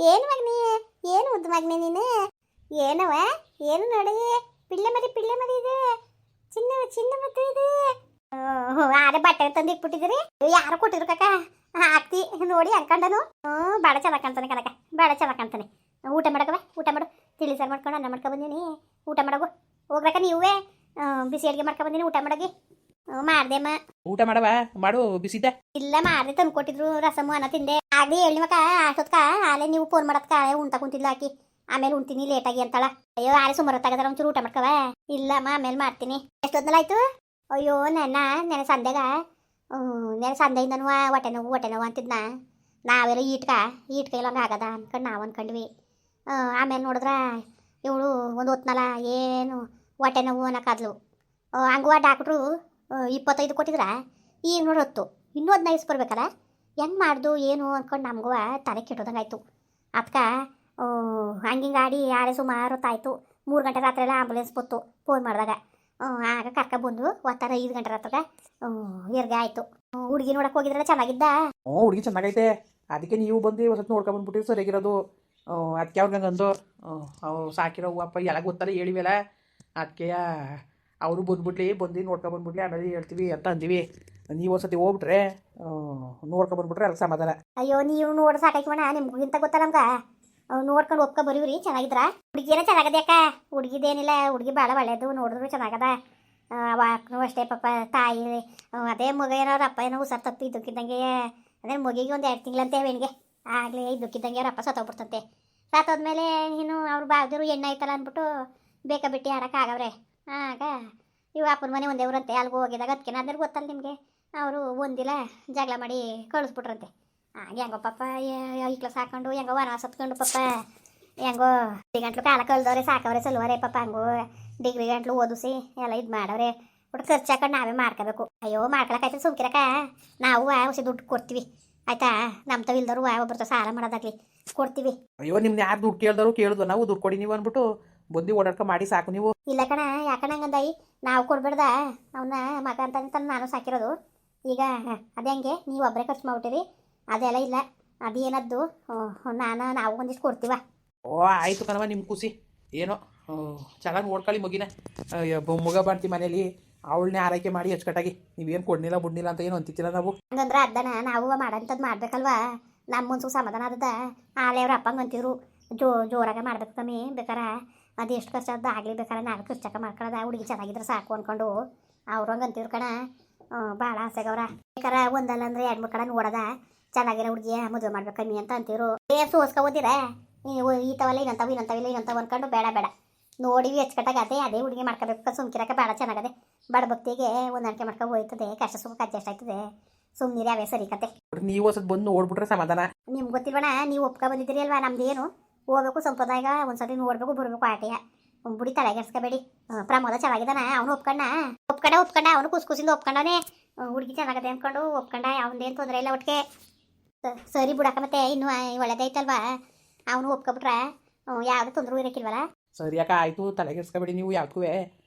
ಏನು ಮಗನಿ, ಏನು ಉದ್ದ ಮಗನಿ ನೀನು? ಏನವ? ಏನು ನೋಡಿ, ಪಿಳ್ಳೆ ಮರಿ ಇದೆ, ಚಿನ್ನ ಮತ್ತೆ ಇದೆ. ಆರೆ ಬಟ್ಟೆ ತಂದು ಇಟ್ಬಿಟ್ಟಿದ್ದೀರಿ. ಯಾರು ಕೊಟ್ಟಿದ್ರು ಕಾಕ? ಹಾಕ್ತಿ ನೋಡಿ ಅನ್ಕೊಂಡನು. ಭಾಳ ಚೆನ್ನಾಗಿ ಕಾಣ್ತಾನೆ ಕನಕ, ಭಾಳ ಚೆನ್ನಾಗಿ ಕಾಣ್ತಾನೆ. ಊಟ ಮಾಡಕವ, ಊಟ ಮಾಡು. ತಿಳಿ ಸಾರು ಮಾಡ್ಕೊಂಡು ಅನ್ನ ಮಾಡ್ಕೊ ಬಂದೀನಿ, ಊಟ ಮಾಡೋಗು. ಹೋಗ್ರಕ್ಕ ನೀವೇ ಬಿಸಿ ಅಡುಗೆ ಮಾಡ್ಕೊ ಬಂದೀನಿ, ಊಟ ಮಾಡೋಗಿ. ಮಾಡ್ದೆಮ್ಮ. ಊಟ ಮಾಡವ, ಮಾಡು ಬಿಸಿದ್ದ. ಇಲ್ಲ ಮಾಡ್ದೆ, ತಂದು ಕೊಟ್ಟಿದ್ರು ರಸಮು ಅನ್ನ ತಿಂದೆ. ಆಗ್ಲಿ ಹೇಳಿ ಮಕ್ಕ, ಅಷ್ಟೊತ್ಕ ಆಲೆ ನೀವು ಫೋನ್ ಮಾಡತ್ಕ ಉಣ್ತಾ ಕುಂತಿದ್ಲ ಆಕಿ. ಆಮೇಲೆ ಉಣ್ತೀನಿ ಲೇಟಾಗಿ ಅಂತಾಳ. ಅಯ್ಯೋ ಆಲೆ ಸುಮಾರು ತಗದಾರ ಒಂಚೂರು ಊಟ ಮಾಡ್ಕವ. ಇಲ್ಲಮ್ಮ ಆಮೇಲೆ ಮಾಡ್ತೀನಿ. ಎಷ್ಟೊತ್ತಲ್ಲ ಆಯ್ತು? ಅಯ್ಯೋ ನೆನೆ ಸಂದೆಯಿಂದನೂ ಹೊಟ್ಟೆ ನೋವು ಅಂತಿದ್ನ. ನಾವೆಲ್ಲ ಈಟ್ಕ ಇಲ್ಲಂಗೆ ಆಗದ ಅನ್ಕೊಂಡು ನಾವು ಅನ್ಕೊಂಡ್ವಿ. ಆಮೇಲೆ ನೋಡಿದ್ರ ಇವಳು ಒಂದು ಹೊತ್ನಲ್ಲ ಏನು ಹೊಟ್ಟೆ ನೋವು ಅನ್ನೋಕ್ಕಾದ್ಲು. ಹಂಗುವ ಡಾಕ್ಟ್ರು 25 ಕೊಟ್ಟಿದ್ರ, ಈಗ ನೋಡಿ 10, ಇನ್ನೂ 15 ಬರ್ಬೇಕಲ್ಲ. ಹೆಂಗೆ ಮಾಡ್ದು ಏನು ಅಂದ್ಕೊಂಡು ನಮಗೂ ತಲೆ ಕೆಟ್ಟೋದಂಗೆ ಆಯಿತು. ಅದಕ್ಕೆ ಹಂಗಿಂಗೆ ಆಡಿ ಯಾರೇ ಸುಮಾರು ಹೊತ್ತಾಯಿತು. 3 ಗಂಟೆ ರಾತ್ರಿ ಎಲ್ಲ ಆಂಬುಲೆನ್ಸ್ ಬಂತು ಫೋನ್ ಮಾಡಿದಾಗ. ಆಗ ಕರ್ಕೊಬಂದು ಒತ್ತಾರೆ 5 ಗಂಟೆ ರಾತ್ರಿಗೆ ಹೆರಿಗೆ ಆಯಿತು. ಹುಡುಗಿ ನೋಡಕ್ಕೆ ಹೋಗಿದ್ರಲ್ಲ, ಚೆನ್ನಾಗಿದ್ದ? ಹುಡುಗಿ ಚೆನ್ನಾಗೈತೆ, ಅದಕ್ಕೆ ನೀವು ಬಂದು ಹೊಸತ್ತು ನೋಡ್ಕೊಂಡ್ಬಂದ್ಬಿಟ್ಟು ಸರಿಯಾಗಿರೋದು. ಅದಕ್ಕೆ ಅವ್ರಿಗೆ ಅಂದು ಅವ್ರು ಸಾಕಿರೋ ಅಪ್ಪ ಎಲ್ಲ ಗೊತ್ತಲ್ಲ ಹೇಳಿವಲ್ಲ, ಅದಕ್ಕೆ ಅವರು ಬಂದು ನೋಡ್ಕೊಂಡ್ಬಂದ್ಬಿಡ್ಲಿ, ಆಮೇಲೆ ಹೇಳ್ತೀವಿ ಅಂತ ಅಂತೀವಿ. ನೀವು ಒಂದ್ಸತಿ ಹೋಗ್ಬಿಟ್ರೆ ನೋಡ್ಕೊಂಡ್ಬಂದ್ಬಿಟ್ರೆ ಅಲ್ಲಿ ಸಮಾಧಾನ. ಅಯ್ಯೋ ನೀವು ನೋಡಿ ಸಾಕಾಯ್ಕೋಣ, ನಿಮ್ಗೆ ಇಂತ ಗೊತ್ತಲ್ಲ ನಮ್ಗೆ. ನೋಡ್ಕೊಂಡು ಒಪ್ಕೊ ಬರೀವ್ರಿ. ಚೆನ್ನಾಗಿದ್ರ? ಹುಡುಗಿಯೇನ ಚೆನ್ನಾಗದೆ ಅಕ್ಕ? ಹುಡುಗಿದೇನಿಲ್ಲ, ಹುಡುಗಿ ಭಾಳ ಒಳ್ಳೇದು, ನೋಡಿದ್ರು ಚೆನ್ನಾಗದ. ಅವಾಗೂ ಅಷ್ಟೇ ಪಾಪ ತಾಯಿ ಅದೇ ಮಗ ಏನೋ ಅಪ್ಪ ಏನೋ ಹುಷಾರು ತಪ್ಪಿ ಇದ್ದಕ್ಕಿದ್ದಂಗೆ, ಅದೇ ಮಗಿಗೆ ಒಂದು 2 ತಿಂಗಳಂತೆ ಹೆಣ್ಣಿಗೆ ಆಗಲೇ ಇದ್ದಕ್ಕಿದ್ದಂಗೆ ಅವ್ರ ಅಪ್ಪ ಸತ್ತೋಗ್ಬಿಡ್ತಂತೆ. ಸತ್ತೋದ್ಮೇಲೆ ಇನ್ನು ಅವ್ರು ಬಾವ್ದಿರು ಎಣ್ಣಾಯ್ತಲ್ಲ ಅಂದ್ಬಿಟ್ಟು ಬೇಕಾಬಿಟ್ಟು ಆಡೋಕ್ಕಾಗವ್ರೆ. ಆಗ ಇವು ಅಪ್ಪನ ಮನೆ ಒಂದೇ ಊರಂತೆ, ಅಲ್ಲಿಗೆ ಹೋಗಿದಾಗ ಅದಕ್ಕೆ ಅದ್ರ ಗೊತ್ತಲ್ಲ ನಿಮಗೆ, ಅವರು ಒಂದಿಲ್ಲ ಜಗಳ ಮಾಡಿ ಕಳಿಸ್ಬಿಟ್ರಂತೆ. ಹೆಂಗೋ ಪಾಪ ಐಕ್ಲ ಸಾಕೊಂಡು ಹೆಂಗೋ ವನವಾಸ ಹತ್ಕೊಂಡು ಪಾಪ ಹೆಂಗೋ ಗಂಟ್ಲು ಕಾಲ ಕಳ್ದವ್ರೆ, ಸಾಕವ್ರೆ ಸಲ್ವರೆ ಪಾಪ. ಹಂಗೋ ಡಿಗ್ರಿ ಗಂಟ್ಲು ಓದಿಸಿ ಎಲ್ಲ ಇದು ಮಾಡವ್ರೆ. ಒಟ್ಟು ಖರ್ಚು ಹಾಕೊಂಡು ನಾವೇ ಮಾಡ್ಕೋಬೇಕು. ಅಯ್ಯೋ ಮಾಡ್ಕೊಳಕಾಯ್ತು ಸುಮ್ಕಿರಕ್ಕ, ನಾವು ಹೊಸ ದುಡ್ಡು ಕೊಡ್ತೀವಿ ಆಯ್ತಾ. ನಮ್ಮ ತವಿಲ್ದವರು ಒಬ್ಬರ ಸಾಲ ಮಾಡೋದಾಗ್ಲಿ ಕೊಡ್ತೀವಿ. ಅಯ್ಯೋ ನಿಮ್ದು ಯಾರು ದುಡ್ಡು ಕೇಳಿದ್ರು ನಾವು ದುಡ್ಡು ಕೊಡಿ ನೀವು ಅಂದ್ಬಿಟ್ಟು ಬಂದು ಓಡಾಡ್ಕೊ ಮಾಡಿ ಸಾಕು ನೀವು. ಇಲ್ಲ ಕಣ, ಯಾಕಣ ಹಂಗಂದಾಯಿ ನಾವು ಕೊಡ್ಬೇಡ್ದ ಅವನ್ನ ಮಗ ಅಂತ ನಾನು ಸಾಕಿರೋದು. ಈಗ ಅದೇ ಹಂಗೆ ನೀವು ಒಬ್ಬರೇ ಖರ್ಚು ಮಾಡ್ಬಿಟ್ಟಿರಿ, ಅದೆಲ್ಲ ಇಲ್ಲ. ಅದೇನದ್ದು ನಾವು ಒಂದಿಷ್ಟು ಕೊಡ್ತೀವ. ಆಯಿತು ಕಣವ, ನಿಮ್ಮ ಖುಷಿ. ಏನೋ ಚೆನ್ನಾಗಿ ನೋಡ್ಕೊಳ್ಳಿ ಮಗಿನ. ಮಗ ಬಾಣ್ತಿ ಮನೇಲಿ ಅವಳನ್ನೇ ಆರೈಕೆ ಮಾಡಿ ಅಚ್ಚುಕಟ್ಟಾಗಿ. ನೀವೇನು ಕೊಡ್ನಿಲ್ಲ ಬಿಡ್ನಿಲ್ಲ ಅಂತ ಏನು ಅಂತಿತ್ತಿಲ್ಲ ನಾವು. ಹಂಗಂದ್ರೆ ಅದನ್ನ ನಾವು ಮಾಡೋಂಥದ್ದು ಮಾಡ್ಬೇಕಲ್ವಾ, ನಮ್ಮ ಮನ್ಸು ಸಮಾಧಾನ ಆದದ. ಆಲೆ ಅವ್ರ ಅಪ್ಪಂಗೆ ಅಂತಿದ್ರು ಜೋರಾಗೆ ಮಾಡ್ಬೇಕು ಕಮ್ಮಿ, ಬೇಕಾರೆ ಅದು ಎಷ್ಟು ಖರ್ಚಾದ ಆಗಲಿ, ಬೇಕಾರೆ ನಾವು ಖರ್ಚಾಕ ಮಾಡ್ಕೊಳ್ಳೋದ, ಹುಡುಗಿ ಚೆನ್ನಾಗಿದ್ರೆ ಸಾಕು ಅಂದ್ಕೊಂಡು ಅವ್ರು ಹಂಗೆ ಅಂತಿದ್ರು ಕಣ. ಭಾಳ ಆಸೆಗವ್ರ. ಬೇಕಾರೆ ಒಂದಲ್ಲ ಅಂದರೆ 2-3 ಕಡೆ ನೋಡೋದ, ಚೆನ್ನಾಗಿರೋ ಹುಡುಗಿಯ ಮದುವೆ ಮಾಡ್ಬೇಕು ಕಮ್ಮಿ ಅಂತ ಅಂತಿರು. ಸೋಸ್ಕೊ ಓದಿರ ಈತವಲ್ಲ ಇನ್ನಂತವಿಲ್ಲ ಅಂದ್ಕೊಂಡು ಬೇಡ ನೋಡಿವಿ ಅಚ್ಚುಕಟ್ಟಾಗಿ ಅದೇ ಹುಡುಗಿ ಮಾಡ್ಕೋಬೇಕು. ಸುಮ್ಕಿರಕ್ಕೆ ಭಾಳ ಚೆನ್ನಾಗದೆ. ಬಡಭಕ್ತಿಗೆ ಹೊಂದಾಣಿಕೆ ಮಾಡ್ಕೊಂಡು ಹೋಯ್ತದೆ, ಕಷ್ಟ ಸುಖಕ್ಕೆ ಅಡ್ಜಸ್ಟ್ ಆಯ್ತದೆ. ಸುಮ್ಮನಿರಿ, ಅವೇ ಸರಿ ಕತೆ. ನೀವು ಹೊಸದು ಬಂದು ನೋಡ್ಬಿಟ್ರೆ ಸಮಾಧಾನ. ನಿಮ್ಗೆ ಗೊತ್ತಿಲ್ವಣ, ನೀವು ಒಪ್ಕೊ ಬಂದಿದ್ದೀರಿ ಅಲ್ವಾ. ನಮ್ದೇನು ಹೋಗ್ಬೇಕು ಸಂಪ್ರದಾಯ, ಒಂದ್ಸತಿ ನೋಡ್ಬೇಕು ಬರಬೇಕು ಆಟೆಯ. ಬುಡಿ ತಲೆಗೆಡ್ಸ್ಕೊಬೇಡಿ. ಪ್ರಮೋದ ಚೆನ್ನಾಗಿದ್ದಾನ? ಅವನು ಒಪ್ಕೊಂಡ ಅವನು ಖುಷಿಯಿಂದ ಒಪ್ಕೊಂಡವನೇ. ಹುಡುಗಿ ಚೆನ್ನಾಗದೆ ಅಂದ್ಕೊಂಡು ಒಪ್ಕೊಂಡ, ಅವನದೇನು ತೊಂದರೆ ಇಲ್ಲ. ಒಟ್ಟಿಗೆ ಸರಿ ಬಿಡಕ್ಕ, ಮತ್ತೆ ಇನ್ನೂ ಒಳ್ಳೇದೈತಲ್ವಾ. ಅವನು ಒಪ್ಕೊಬಿಟ್ರೆ ಯಾವುದು ತೊಂದರೆ ಇರೋಕ್ಕಿಲ್ವಲ್ಲ. ಸರಿ ಯಾಕೆ ಆಯಿತು, ತಲೆಗೆಡ್ಸ್ಕೊಬೇಡಿ ನೀವು ಯಾವ್ದಕ್ಕೂ.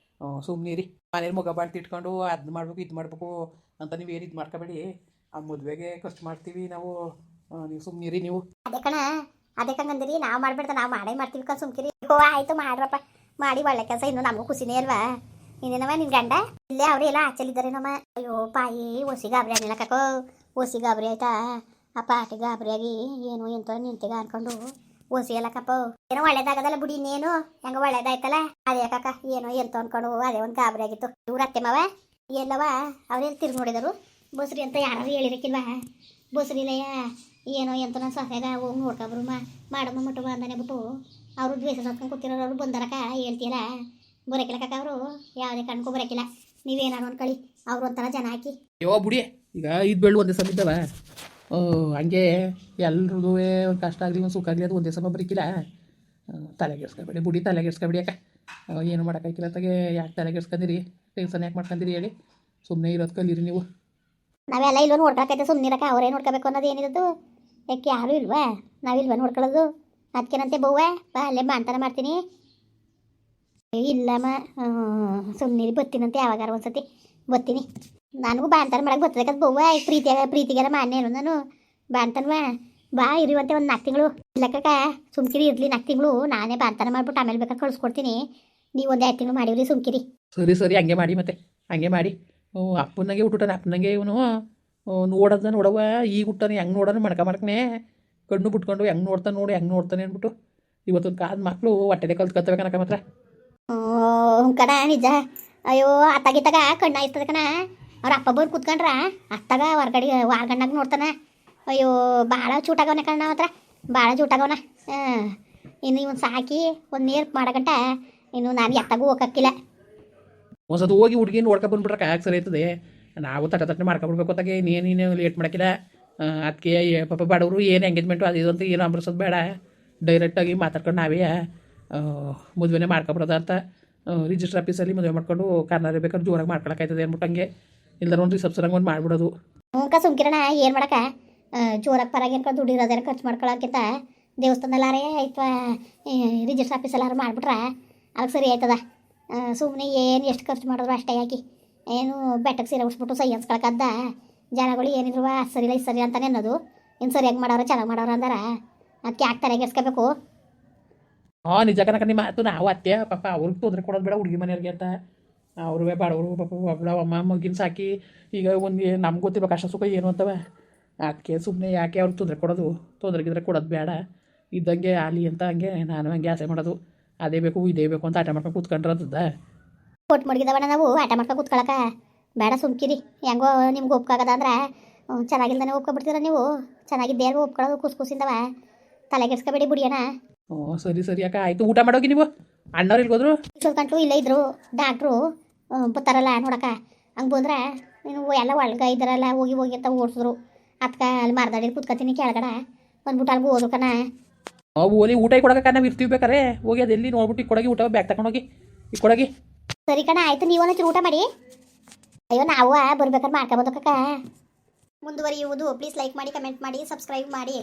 ಸುಮ್ಮನಿರಿ. ಮನೇಲಿ ಮಗ ಬಾಣ್ತಿ ಇಟ್ಕೊಂಡು ಅದು ಮಾಡ್ಬೇಕು ಇದು ಮಾಡಬೇಕು ಅಂತ ನೀವೇನು ಇದು ಮಾಡ್ಕೋಬೇಡಿ. ಆ ಮದುವೆಗೆ ಖರ್ಚು ಮಾಡ್ತೀವಿ ನಾವು, ನೀವು ಸುಮ್ಮನಿರಿ ನೀವು. ಅದೇ ಕಂಗಂದಿರಿ, ನಾವು ಮಾಡ್ಬಿಡ್ತಾ ನಾವು ಮಾಡ್ತೀವಿ ಕಣ್, ಸುಮ್ಕಿರಿ. ಆಯಿತು ಮಾಡ್ರಪ್ಪ, ಮಾಡಿ ಒಳ್ಳೆ ಕೆಲಸ. ಇನ್ನು ನಮಗೂ ಖುಷಿನೇ ಅಲ್ವಾ. ಇನ್ನೇನವ ನಿನ್ನ ಗಂಡ ಇಲ್ಲೇ ಅವ್ರು ಎಲ್ಲ ಆಚಲಿದ್ದಾರೆ ನಮ್ಮ. ಅಯ್ಯೋ ಪಾಯಿ, ಒಸಿ ಗಾಬರಿ ಆಗಿಲ್ಲ ಕಾಕೋ, ಒಸಿ ಗಾಬರಿ ಆಯ್ತಾ. ಆ ಪಾಟಿ ಗಾಬರಿಯಾಗಿ ಏನು ಎಂತ ನಿಂತಿಗ ಅನ್ಕೊಂಡು ಒಸಿ ಎಲ್ಲ ಕಪ್ಪ. ಏನೋ ಒಳ್ಳೇದಾಗದಲ್ಲ ಬಿಡಿ, ಇನ್ನೇನು ಹೆಂಗ ಒಳ್ಳೇದಾಯ್ತಲ್ಲ. ಅದೇ ಕಾಕ ಏನೋ ಎಂತ ಅನ್ಕೊಂಡು ಅದೇ ಒಂದು ಗಾಬರಿ ಆಗಿತ್ತು. ಇವ್ರ ಅತ್ತೆ ಮಾವ ಎಲ್ಲವ ಅವ್ರೆಲ್ಲಿ ತಿರ್ಗಿ ನೋಡಿದರು. ಬಸ್ರಿ ಅಂತ ಯಾರು ಹೇಳಿರಕ್ಕಿಲ್ವಾ. ಬಸ್ರಿಲಯ್ಯ ಏನೋ ಎಂತ ನನ್ನ ಸೊಸೆಗ ಹೋಗಿ ನೋಡ್ಕೊಬ್ರು ಮಾಡಮ್ಮ ಮಟ್ಟುವ ಅಂದಾನೆ ಬಿಟ್ಟು ಅವರು ದ್ವೇಷ ನೋಡ್ಕೊಂಡು ಕೂತಿರೋರು. ಅವ್ರು ಬಂದಾರಕ್ಕ ಹೇಳ್ತೀಯಲ್ಲ, ಬರೋಕಿಲ್ಲ ಕಾಕ ಅವರು, ಯಾವುದೇ ಕಣ್ಕೊ ಬರೋಕಿಲ್ಲ. ನೀವೇನಾರು ಅನ್ಕೊಳ್ಳಿ, ಅವ್ರು ಒಂಥರ ಜನ ಹಾಕಿ. ಯೋ ಬುಡಿ, ಈಗ ಇದು ಬೆಳ್ಳು ಒಂದೇ ಸಮ ಇದ್ದಾವ. ಹಂಗೆ ಎಲ್ರದ್ದು ಒಂದು ಕಷ್ಟ ಆಗಲಿ ಒಂದು ಸುಖ ಆಗಲಿ ಅದು ಒಂದೇ ಸಮ ಬರೀಕಿಲ್ಲ. ತಲೆಗೆಡ್ಸ್ಕೊಬೇಡಿ ಬುಡಿ, ತಲೆಗೆಡ್ಸ್ಕೊಬೇಡಿ ಯಾಕೆ. ಏನು ಮಾಡೋಕ್ಕಾಗಿಲ್ಲ ತಗೆ. ಯಾಕೆ ತಲೆಗೆಡ್ಸ್ಕೊಂಡಿರಿ, ಟೆನ್ಷನ್ ಯಾಕೆ ಮಾಡ್ಕೊಂಡಿರಿ ಹೇಳಿ. ಸುಮ್ಮನೆ ಇರೋದು ಕಲೀರಿ ನೀವು. ನಾವೆಲ್ಲ ಇಲ್ವ ನೋಡ್ಕೊಳಕೈತೆ, ಸುಮ್ಮನಿರಕ್ಕ. ಅವರೇ ನೋಡ್ಕೋಬೇಕು ಅನ್ನೋದು ಏನಿರೋದು. ಯಾಕೆ ಯಾರು ಇಲ್ವಾ, ನಾವಿಲ್ವ ನೋಡ್ಕೊಳ್ಳೋದು. ಅದಕ್ಕೇನಂತೆ ಬವ್ವ ಬಾ ಅಲ್ಲೇ ಬಾಣ್ತನ ಮಾಡ್ತೀನಿ. ಇಲ್ಲಮ್ಮ ಸುಮ್ಮನಿರಿ, ಬತ್ತೀನಂತೆ ಯಾವಾಗಾರ ಒಂದ್ಸತಿ ಬತ್ತೀನಿ. ನನಗೂ ಬಾಣ್ತನ ಮಾಡಕ್ಕೆ ಬರ್ತದೆ ಬವ್ವ. ಪ್ರೀತಿಗೆಲ್ಲ ಮಾನ್ಯ ನಾನು ಬಾಣ್ತನ್ವ. ಬಾ ಇರುವಂತೆ ಒಂದು 4 ತಿಂಗಳು ಇಲ್ಲ ಕಕ್ಕ ಸುಮ್ಕಿರಿ ಇರಲಿ 4 ತಿಂಗಳು ನಾನೇ ಬಾಂತನ ಮಾಡ್ಬಿಟ್ಟು ಆಮೇಲೆ ಬೇಕಾದ್ರೆ ಕಳಿಸ್ಕೊಡ್ತೀನಿ ನೀವು ಒಂದು 2 ತಿಂಗಳು ಮಾಡಿವ್ರಿ ಸುಮ್ಕಿರಿ. ಸರಿ ಸರಿ ಹಂಗೆ ಮಾಡಿ ಮತ್ತೆ ಹಂಗೆ ಮಾಡಿ. ಅಪ್ಪನಾಗೆ ಹುಟ್ಟುಟಾನೆ ಅಪ್ಪನಾಗೆ ಇವನು ನೋಡೋದ ನೋಡವ ಈಗ ಹುಟ್ಟಾನೆ ಹೆಂಗೆ ನೋಡೋಣ ಮಡ್ಕನೆ ಕಣ್ಣು ಬಿಟ್ಕೊಂಡು ಹೆಂಗೆ ನೋಡ್ತಾನೆ ನೋಡಿ ಹೆಂಗೆ ನೋಡ್ತಾನೆ ಅಂದ್ಬಿಟ್ಟು ಇವತ್ತೊಂದು ಕಾದ ಮಕ್ಕಳು ಹೊಟ್ಟೆದೆ ಕಲ್ತ್ಕೊತವೆ ಕನಕ ಮಾತ್ರ. ಕಣ ನಿಜ. ಅಯ್ಯೋ ಅತ್ತಾಗಿತ್ತಾಗ ಕಣ್ಣ ಇರ್ತದೆ ಕಣ. ಅವ್ರ ಅಪ್ಪ ಬಂದು ಕುತ್ಕೊಂಡ್ರ ಅತ್ತಾಗ ಹೊರ್ಗಡೆ ವಾರ್ಗಣ್ಣಾಗ ನೋಡ್ತಾನೆ. ಅಯ್ಯೋ ಭಾಳ ಚೂಟಾಗವನೆ ಕಣ್ಣ ಹತ್ರ ಭಾಳ ಚೂಟಾಗವನ. ಇನ್ನು ಇವನು ಸಾಕಿ ಒಂದು ನೀರು ಮಾಡಗಂಟ ಇನ್ನು ನಾನು ಎತ್ತಾಗೂ ಹೋಗಕ್ಕಿಲ್ಲ. ಒಂದ್ಸತಿ ಹೋಗಿ ಹುಡುಗಿ ನೋಡ್ಕೊಂಡು ಬಂದ್ಬಿಟ್ರೆ ಕಾಯಕ್ಕೆ ಸರಿ ಆಯ್ತದೆ. ನಾವು ತಟ್ಟೆ ಮಾಡ್ಕೊಬಿಡ್ಬೇಕು ಹೊತ್ತಾಗೆ ನೀನು ಲೇಟ್ ಮಾಡೋಕ್ಕಿಲ್ಲ. ಅದಕ್ಕೆ ಪಾಪ ಬಡವರು ಏನು ಎಂಗೇಜ್ಮೆಂಟು ಅದು ಇದು ಅಂತ ಏನು ಅಂಬ್ರಸೋದು ಬೇಡ. ಡೈರೆಕ್ಟಾಗಿ ಮಾತಾಡ್ಕೊಂಡು ನಾವೇ ಮದುವೆನೇ ಮಾಡ್ಕೊಬಿಡೋದ ಅಂತ ರಿಜಿಸ್ಟರ್ ಆಫೀಸಲ್ಲಿ ಮದುವೆ ಮಾಡ್ಕೊಂಡು ಕಾರ್ನಾರೆ ಬೇಕಾದ್ರೆ ಜೋರಾಗಿ ಮಾಡ್ಕೊಳಕ್ಕಾಯ್ತದೆ ಅಂದ್ಬಿಟ್ಟು ಹಂಗೆ ಇಲ್ದಾರ ಒಂದು ರಿಸೆಪ್ಷನ್ಗೆ ಒಂದು ಮಾಡಿಬಿಡೋದು. ಹ್ಞೂ ಸುಮ್ಕಿರಣ ಏನು ಮಾಡಕ್ಕ ಜೋರಾಗಿ ಪರಾಗಿ ಅನ್ಕೊಂಡು ದುಡ್ಡಿರೋದೇನು ಖರ್ಚು ಮಾಡ್ಕೊಳಕ್ಕಿಂತ ದೇವಸ್ಥಾನದಲ್ಲಾರೇ ಅಥವಾ ರಿಜಿಸ್ಟರ್ ಆಫೀಸಲ್ಲಾರು ಮಾಡಿಬಿಟ್ರೆ ಅದಕ್ಕೆ ಸರಿ ಆಯ್ತದ. ಸುಮ್ಮನೆ ಏನು ಎಷ್ಟು ಖರ್ಚು ಮಾಡಿದ್ರು ಅಷ್ಟೇ ಯಾಕೆ ಏನು ಬೆಟ್ಟಕ್ಕೆ ಸೀರೆ ಉಡ್ಸ್ಬಿಟ್ಟು ಸೈ ಅನ್ಸ್ಕೊಳಕ್ಕದ್ದ ಜನಗಳು ಏನಿದ್ರು ಸರಿಲ್ಲ ಇದು ಸರಿ ಅಂತಾನೆ ಅನ್ನೋದು. ಇನ್ನು ಸರಿಯಾಗಿ ಮಾಡೋರು ಚೆನ್ನಾಗಿ ಮಾಡೋರು ಅಂದಾರ ಅದಕ್ಕೆ ಯಾಕೆ ತಲೆಗೆಡ್ಸ್ಕೋಬೇಕು. ನಿಜ ಕನಕ ನಿಮ್ಮ ಮಾತು. ನಾವು ಅತ್ತೆ ಪಾಪ ಅವ್ರಿಗೆ ತೊಂದರೆ ಕೊಡೋದು ಬೇಡ ಹುಡುಗಿ ಮನೆಯವ್ರಿಗೆ ಅಂತ. ಅವ್ರೂ ಬಡವರು ಪಾಪ ಒಬ್ಬಳ ಅಮ್ಮ ಮಗಿನ ಸಾಕಿ ಈಗ ಒಂದು ನಮ್ಗೆ ಗೊತ್ತಿರೋ ಕಷ್ಟ ಸುಖ ಏನು ಅಂತವ. ಅದಕ್ಕೆ ಸುಮ್ಮನೆ ಯಾಕೆ ಅವ್ರಿಗೆ ತೊಂದರೆಗಿದ್ರೆ ಕೊಡೋದು ಬೇಡ ಇದ್ದಂಗೆ ಆಲಿ ಅಂತ ಹಂಗೆ ನಾನು ಹಂಗೆ ಆಸೆ ಮಾಡೋದು. ಅದೇ ಬೇಕು ಇದೇ ಬೇಕು ಅಂತ ಆಟ ಮಾಡ್ಕೊಂಡು ಕೂತ್ಕೊಂಡ್ರದ್ದ ಕೊಟ್ಟು ಮಡಗಿದವಣ್ಣ ನಾವು ಆಟ ಮಾಡ್ಕೊಂಡು ಕೂತ್ಕೊಳಕ ಬೇಡ ಸುಮ್ಕಿರಿ. ಹೆಂಗೋ ನಿಮ್ಗೆ ಒಪ್ಕಾಗದ ಅಂದ್ರೆ ಚೆನ್ನಾಗಿಲ್ದಾನೆ ಒಪ್ಕೊಬಿಡ್ತೀರ ನೀವು. ಚೆನ್ನಾಗಿದ್ದೇನು ಒಪ್ಕೊಳ್ಳೋದು ಕುಸ್ಕುಸಿಂದವ ತಲೆಗೆಡ್ಸ್ಕೊಬೇಡಿ ಬಿಡಿಯೋಣ. ಸರಿ ಸರಿ ಯಾಕೆ ಆಯಿತು. ಊಟ ಮಾಡೋಗಿ ನೀವು ಅಣ್ಣವ್ರು ಇಲ್ಗೋದ್ರು ಗಂಟು ಇಲ್ಲೇ ಇದ್ರು ಡಾಕ್ಟ್ರು ಬರ್ತಾರಲ್ಲ ನೋಡಕ. ಹಂಗೆ ಬಂದ್ರೆ ನೀವು ಎಲ್ಲ ಒಳಗೆ ಇದ್ದಾರಲ್ಲ ಹೋಗಿ ಹೋಗಿ ಅಂತ ಓಡಿಸಿದ್ರು. ಅದಕ್ಕೆ ಅಲ್ಲಿ ಮರದಾಡಿ ಕೂತ್ಕೊತೀನಿ ಕೆಳಗಡೆ ಬಂದ್ಬಿಟ್ಟು ಅಲ್ಲಿಗೆ ಹೋದ್ರು ಕಣ. ಓಲಿ ಊಟ ಕೊಡೋಕೆ ನಾವು ಇರ್ತೀವಿ ಬೇಕಾರೆ ಹೋಗಿ ಅದೆಲ್ಲಿ ನೋಡ್ಬಿಟ್ಟು ಕೊಡೋಗಿ ಊಟ ಬ್ಯಾಗ್ ತಗೊಂಡೋಗಿ ಕೊಡೋಗಿ. ಸರಿ ಕಣ ಆಯ್ತು ನೀವು ಒಂಚೂರು ಊಟ ಮಾಡಿ. ಅಯ್ಯೋ ನಾವು ಬರ್ಬೇಕಾದ್ರೆ ಮಾಡ್ಕೊಬೋದು ಕಕ್ಕ. ಮುಂದುವರಿಯುವುದು ಪ್ಲೀಸ್ ಲೈಕ್ ಮಾಡಿ ಕಮೆಂಟ್ ಮಾಡಿ ಸಬ್ಸ್ಕ್ರೈಬ್ ಮಾಡಿ.